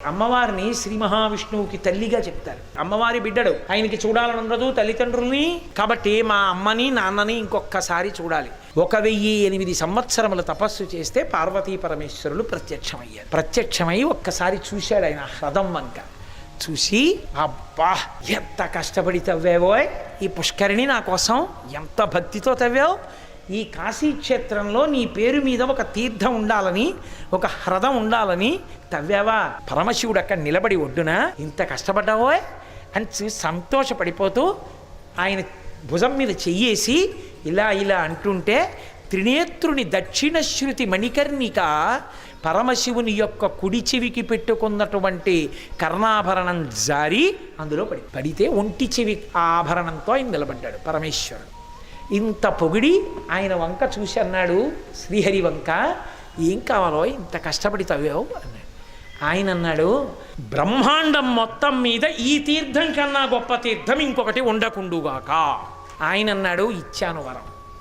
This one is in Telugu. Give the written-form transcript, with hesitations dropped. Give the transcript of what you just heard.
అమ్మవారిని శ్రీ మహావిష్ణువుకి తల్లిగా చెప్తారు. అమ్మవారి బిడ్డడు, ఆయనకి చూడాలని ఉండదు తల్లిదండ్రుల్ని, కాబట్టి మా అమ్మని నాన్నని ఇంకొక్కసారి చూడాలి. 1008 సంవత్సరముల తపస్సు చేస్తే పార్వతీ పరమేశ్వరులు ప్రత్యక్షమయ్యారు. ప్రత్యక్షమై ఒక్కసారి చూశాడు ఆయన హ్రదం వంక. చూసి, అబ్బా ఎంత కష్టపడి తవ్వావో ఈ పుష్కరిణి, నా కోసం ఎంత భక్తితో తవ్వావు, ఈ కాశీక్షేత్రంలో నీ పేరు మీద ఒక తీర్థం ఉండాలని, ఒక హ్రదం ఉండాలని తవ్వావా? పరమశివుడు అక్కడ నిలబడి ఒడ్డున ఇంత కష్టపడ్డావో అని సంతోషపడిపోతూ ఆయన భుజం మీద చెయ్యేసి ఇలా ఇలా అంటుంటే, త్రినేత్రుని దక్షిణశ్రుతి మణికర్ణిక పరమశివుని యొక్క కుడి చెవికి పెట్టుకున్నటువంటి కర్ణాభరణం జారి అందులో పడితే ఒంటి చెవి ఆభరణంతో ఆయన నిలబడ్డాడు పరమేశ్వరుడు. ఇంత పొగిడి ఆయన వంక చూసి అన్నాడు, శ్రీహరి వంక, ఏం కావాలో ఇంత కష్టపడి తవ్వావు అన్నాడు. ఆయన అన్నాడు, బ్రహ్మాండం మొత్తం మీద ఈ తీర్థం కన్నా గొప్ప తీర్థం ఇంకొకటి ఉండకుండుగాక. ఆయన అన్నాడు, ఇచ్చాను వరం.